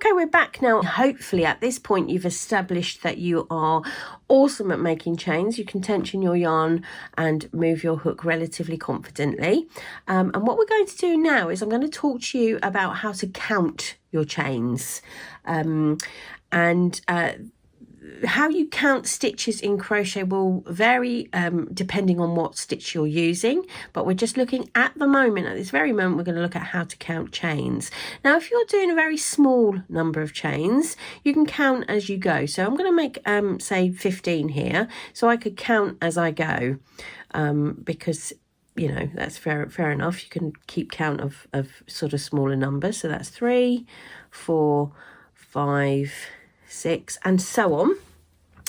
Okay, we're back now. Hopefully at this point you've established that you are awesome at making chains. You can tension your yarn and move your hook relatively confidently. And what we're going to do now is I'm going to talk to you about how to count your chains. How you count stitches in crochet will vary depending on what stitch you're using, but we're just looking at the moment, at this very moment, we're going to look at how to count chains. Now, if you're doing a very small number of chains, you can count as you go. So I'm going to make, say, 15 here, so I could count as I go, because, you know, that's fair enough. You can keep count of sort of smaller numbers. So that's 3, 4, 5, 6 and so on.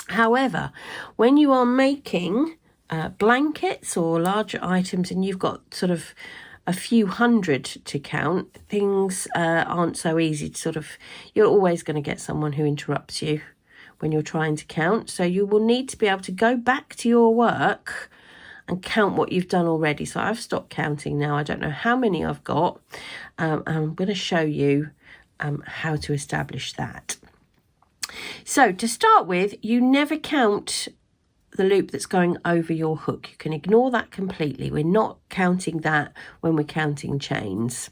However, when you are making blankets or larger items and you've got sort of a few hundred to count, things aren't so easy to sort of, you're always going to get someone who interrupts you when you're trying to count. So you will need to be able to go back to your work and count what you've done already. So I've stopped counting now. I don't know how many I've got. I'm going to show you how to establish that. So to start with, you never count the loop that's going over your hook. You can ignore that completely. We're not counting that when we're counting chains.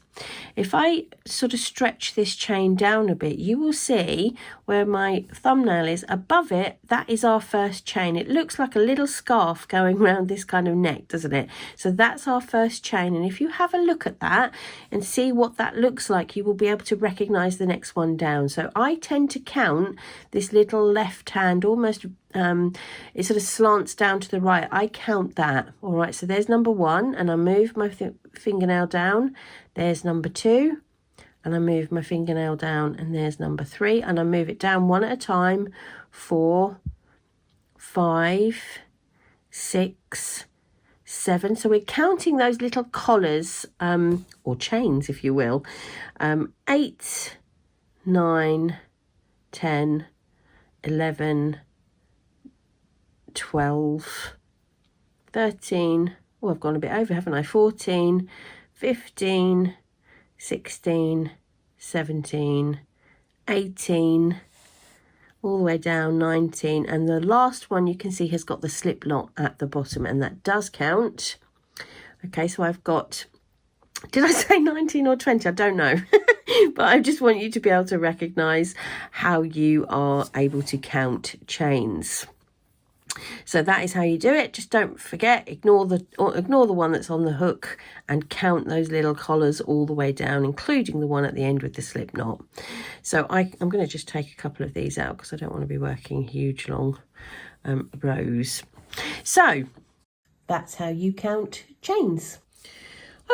If I sort of stretch this chain down a bit, you will see where my thumbnail is above it, that is our first chain. It looks like a little scarf going around this kind of neck, doesn't it? So that's our first chain. And if you have a look at that and see what that looks like, you will be able to recognize the next one down. So I tend to count this little left hand, almost it sort of slants down to the right. I count that. All right, so there's number 1, and I move my fingernail down. There's number 2, and I move my fingernail down, and there's number 3, and I move it down one at a time. 4, 5, 6, 7. So we're counting those little collars, or chains, if you will. 8, 9, 10, 11, 12, 13, oh, I've gone a bit over, haven't I? 14, 15, 16, 17, 18, all the way down, 19, and the last one you can see has got the slip knot at the bottom, and that does count. Okay, so I've got, did I say 19 or 20? I don't know. But I just want you to be able to recognize how you are able to count chains. So that is how you do it. Just don't forget, ignore the one that's on the hook and count those little collars all the way down, including the one at the end with the slip knot. So I'm going to just take a couple of these out because I don't want to be working huge long rows. So that's how you count chains.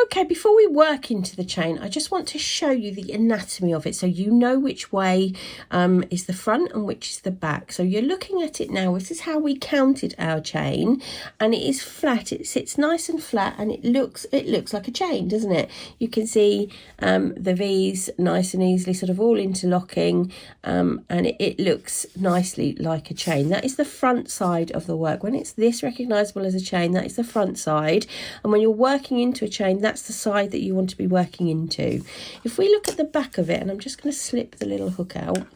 Okay, before we work into the chain, I just want to show you the anatomy of it so you know which way is the front and which is the back. So you're looking at it now. This is how we counted our chain, and it is flat. It sits nice and flat, and it looks like a chain, doesn't it? You can see the V's nice and easily sort of all interlocking, and it looks nicely like a chain. That is the front side of the work. When it's this recognisable as a chain, that is the front side, and when you're working into a chain, that's the side that you want to be working into. If we look at the back of it, and I'm just going to slip the little hook out.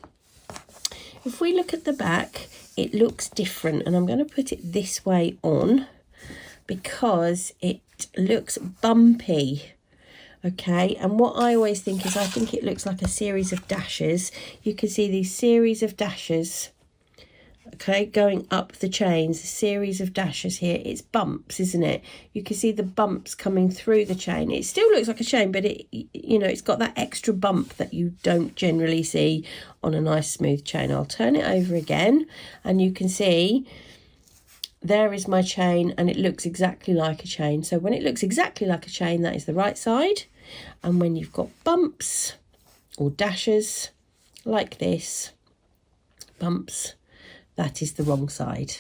If we look at the back, it looks different, and I'm going to put it this way on because it looks bumpy. Okay, and what I always think is I think it looks like a series of dashes. You can see these series of dashes, okay, going up the chains, a series of dashes here. It's bumps, isn't it? You can see the bumps coming through the chain. It still looks like a chain, but it, you know, it's got that extra bump that you don't generally see on a nice smooth chain. I'll turn it over again, and you can see there is my chain, and it looks exactly like a chain. So when it looks exactly like a chain, that is the right side. And when you've got bumps or dashes like this, bumps, that is the wrong side.